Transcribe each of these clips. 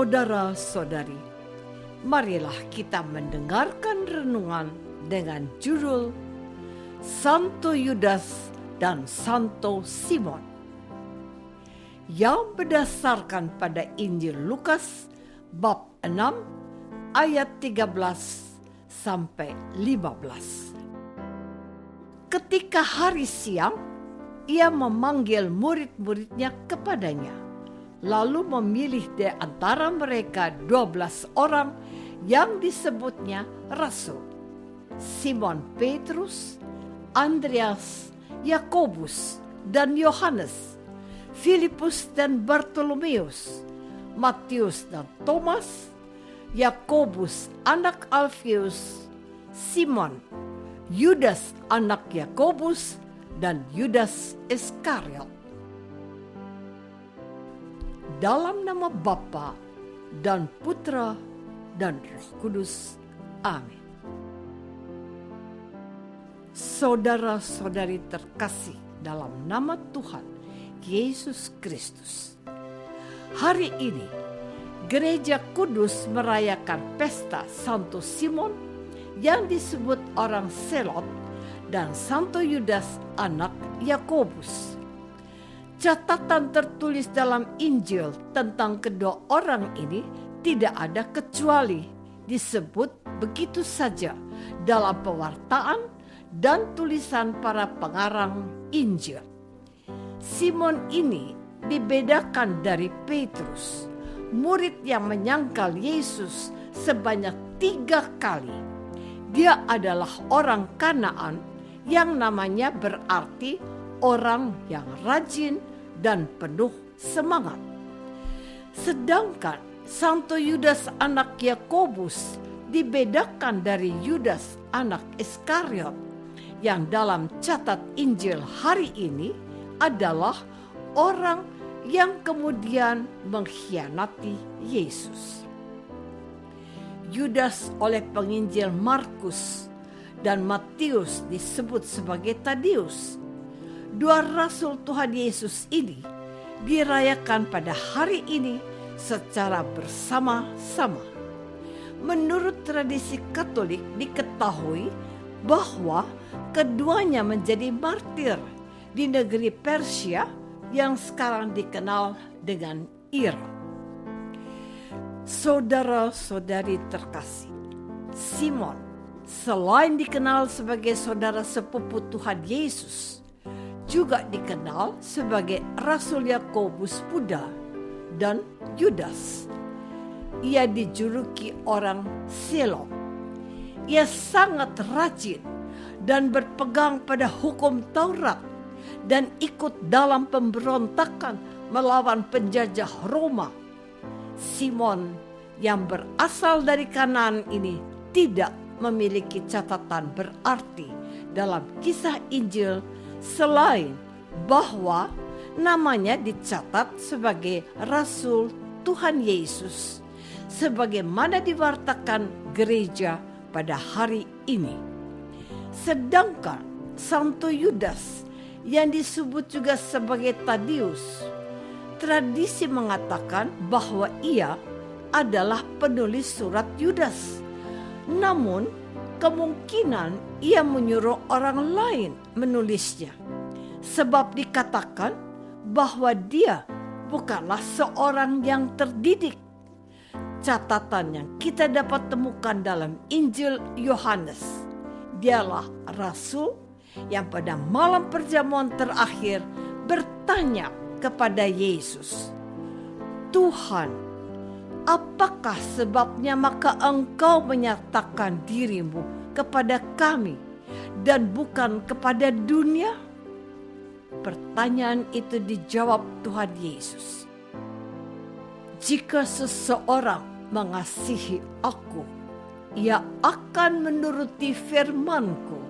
Saudara-saudari, marilah kita mendengarkan renungan dengan judul Santo Yudas dan Santo Simon yang berdasarkan pada Injil Lukas bab 6 ayat 13 sampai 15. Ketika hari siang, ia memanggil murid-muridnya kepadanya, lalu memilih di antara mereka 12 orang yang disebutnya rasul: Simon Petrus, Andreas, Yakobus dan Yohanes, Filipus dan Bartolomeus, Matius dan Thomas, Yakobus anak Alfius, Simon, Yudas anak Yakobus, dan Yudas Iskariot. Dalam nama Bapa dan Putra dan Roh Kudus. Amin. Saudara-saudari terkasih dalam nama Tuhan Yesus Kristus, hari ini Gereja Kudus merayakan pesta Santo Simon yang disebut orang Selot dan Santo Yudas anak Yakobus. Catatan tertulis dalam Injil tentang kedua orang ini tidak ada kecuali disebut begitu saja dalam pewartaan dan tulisan para pengarang Injil. Simon ini dibedakan dari Petrus, murid yang menyangkal Yesus sebanyak 3 kali. Dia adalah orang Kanaan yang namanya berarti orang yang rajin dan penuh semangat. Sedangkan Santo Yudas anak Yakobus dibedakan dari Yudas anak Iskariot yang dalam catat Injil hari ini adalah orang yang kemudian mengkhianati Yesus. Yudas oleh penginjil Markus dan Matius disebut sebagai Tadeus. 2 rasul Tuhan Yesus ini dirayakan pada hari ini secara bersama-sama. Menurut tradisi Katolik diketahui bahwa keduanya menjadi martir di negeri Persia yang sekarang dikenal dengan Iran. Saudara-saudari terkasih, Simon selain dikenal sebagai saudara sepupu Tuhan Yesus, juga dikenal sebagai Rasul Yakobus Muda dan Yudas. Ia dijuluki orang Selot. Ia sangat rajin dan berpegang pada hukum Taurat dan ikut dalam pemberontakan melawan penjajah Roma. Simon yang berasal dari Kanaan ini tidak memiliki catatan berarti dalam kisah Injil selain bahwa namanya dicatat sebagai Rasul Tuhan Yesus sebagaimana diwartakan gereja pada hari ini. Sedangkan Santo Yudas yang disebut juga sebagai Tadeus, tradisi mengatakan bahwa ia adalah penulis surat Yudas. Namun kemungkinan ia menyuruh orang lain menulisnya, sebab dikatakan bahwa dia bukanlah seorang yang terdidik. Catatan yang kita dapat temukan dalam Injil Yohanes, dialah rasul yang pada malam perjamuan terakhir bertanya kepada Yesus, "Tuhan, apakah sebabnya maka engkau menyatakan dirimu kepada kami dan bukan kepada dunia?" Pertanyaan itu dijawab Tuhan Yesus, "Jika seseorang mengasihi aku, ia akan menuruti firman-Ku,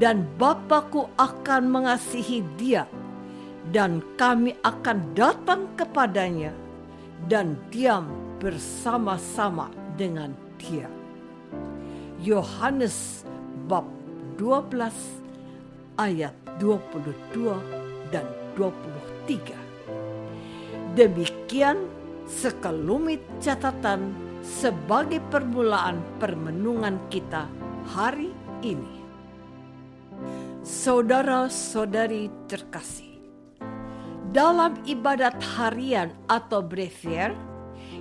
dan Bapa-Ku akan mengasihi dia, dan kami akan datang kepadanya dan diam bersama-sama dengan dia." Yohanes bab 12 ayat 22 dan 23. Demikian sekelumit catatan sebagai permulaan permenungan kita hari ini. Saudara-saudari terkasih, dalam ibadat harian atau brevier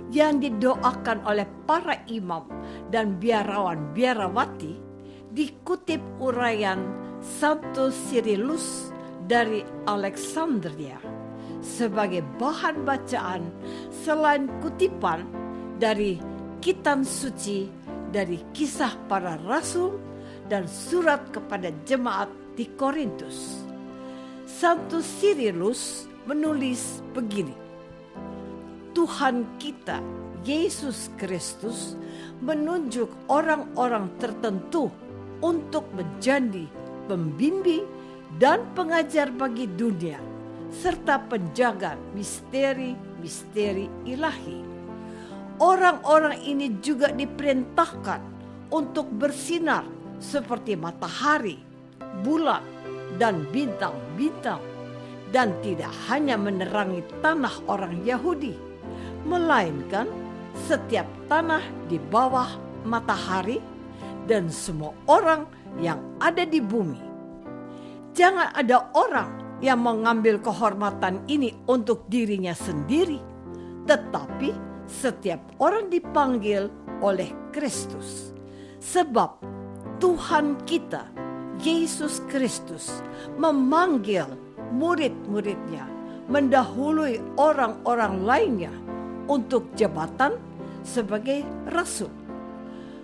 yang didoakan oleh para imam dan biarawan-biarawati, dikutip uraian Santo Cyrillus dari Alexandria sebagai bahan bacaan selain kutipan dari kitab suci dari Kisah Para Rasul dan surat kepada jemaat di Korintus. Santo Cyrillus menulis begini: Tuhan kita Yesus Kristus menunjuk orang-orang tertentu untuk menjadi pembimbing dan pengajar bagi dunia serta penjaga misteri-misteri ilahi. Orang-orang ini juga diperintahkan untuk bersinar seperti matahari, bulan, dan bintang-bintang, dan tidak hanya menerangi tanah orang Yahudi, melainkan setiap tanah di bawah matahari dan semua orang yang ada di bumi. Jangan ada orang yang mengambil kehormatan ini untuk dirinya sendiri, tetapi setiap orang dipanggil oleh Kristus. Sebab Tuhan kita, Yesus Kristus, memanggil murid-muridnya mendahului orang-orang lainnya untuk jabatan sebagai rasul.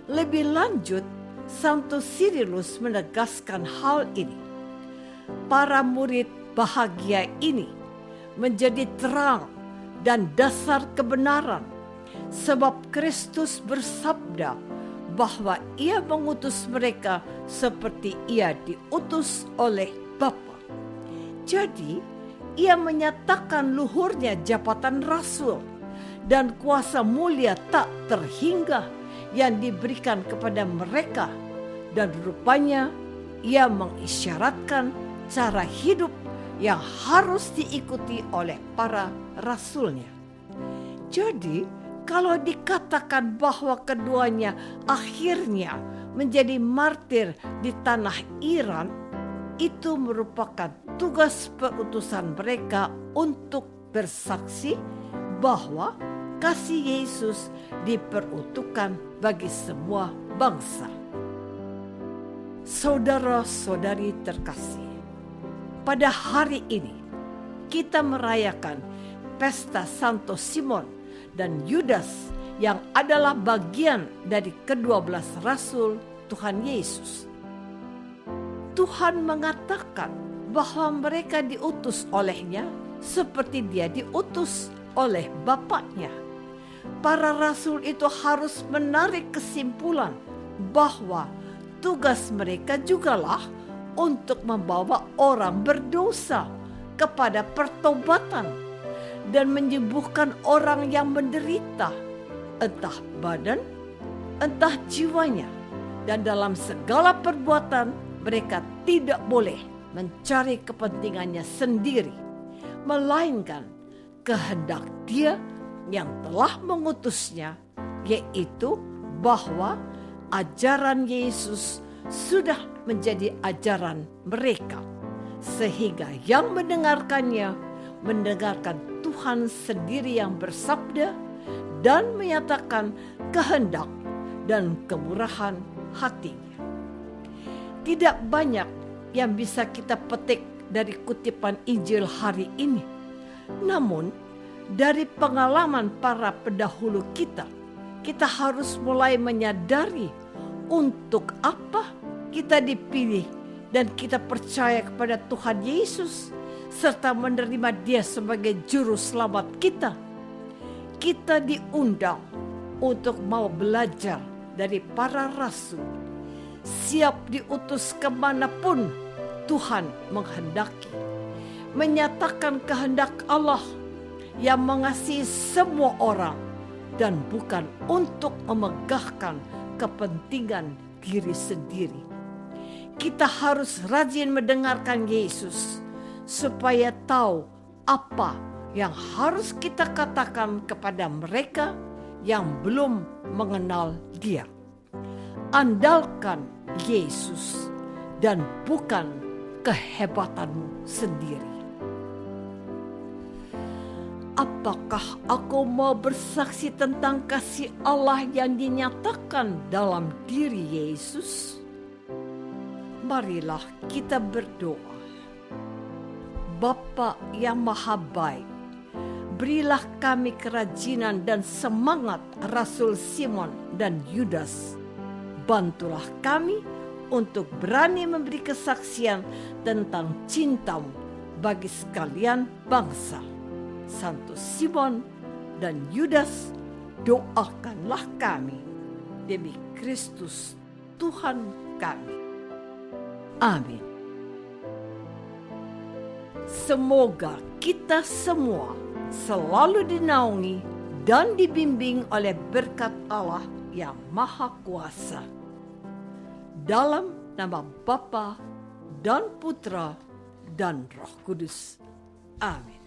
Lebih lanjut, Santo Cyrillus menegaskan hal ini. Para murid bahagia ini menjadi terang dan dasar kebenaran, sebab Kristus bersabda bahwa Ia mengutus mereka seperti Ia diutus oleh Bapa. Jadi, Ia menyatakan luhurnya jabatan rasul dan kuasa mulia tak terhingga yang diberikan kepada mereka, dan rupanya Ia mengisyaratkan cara hidup yang harus diikuti oleh para rasulnya. Jadi, kalau dikatakan bahwa keduanya akhirnya menjadi martir di tanah Iran, itu merupakan tugas perutusan mereka untuk bersaksi bahwa kasih Yesus diperuntukkan bagi semua bangsa. Saudara-saudari terkasih, pada hari ini kita merayakan pesta Santo Simon dan Yudas yang adalah bagian dari ke-12 rasul Tuhan Yesus. Tuhan mengatakan bahwa mereka diutus olehnya seperti Dia diutus oleh Bapaknya. Para rasul itu harus menarik kesimpulan bahwa tugas mereka jugalah untuk membawa orang berdosa kepada pertobatan dan menyembuhkan orang yang menderita, entah badan, entah jiwanya. Dan dalam segala perbuatan mereka tidak boleh mencari kepentingannya sendiri, melainkan kehendak Dia yang telah mengutusnya, yaitu bahwa ajaran Yesus sudah menjadi ajaran mereka, sehingga yang mendengarkannya mendengarkan Tuhan sendiri yang bersabda dan menyatakan kehendak dan kemurahan hatinya. Tidak banyak yang bisa kita petik dari kutipan Injil hari ini. Namun, dari pengalaman para pendahulu kita harus mulai menyadari untuk apa kita dipilih dan kita percaya kepada Tuhan Yesus serta menerima Dia sebagai juru selamat kita. Kita diundang untuk mau belajar dari para rasul, siap diutus kemanapun Tuhan menghendaki, menyatakan kehendak Allah yang mengasihi semua orang dan bukan untuk memegahkan kepentingan diri sendiri. Kita harus rajin mendengarkan Yesus supaya tahu apa yang harus kita katakan kepada mereka yang belum mengenal Dia. Andalkan Yesus dan bukan kehebatanmu sendiri. Apakah aku mau bersaksi tentang kasih Allah yang dinyatakan dalam diri Yesus? Marilah kita berdoa. Bapa yang Maha Baik, berilah kami kerajinan dan semangat Rasul Simon dan Yudas. Bantulah kami untuk berani memberi kesaksian tentang cinta-Mu bagi sekalian bangsa. Santo Simon dan Yudas, doakanlah kami demi Kristus Tuhan kami. Amin. Semoga kita semua selalu dinaungi dan dibimbing oleh berkat Allah yang Maha Kuasa. Dalam nama Bapa dan Putra dan Roh Kudus. Amin.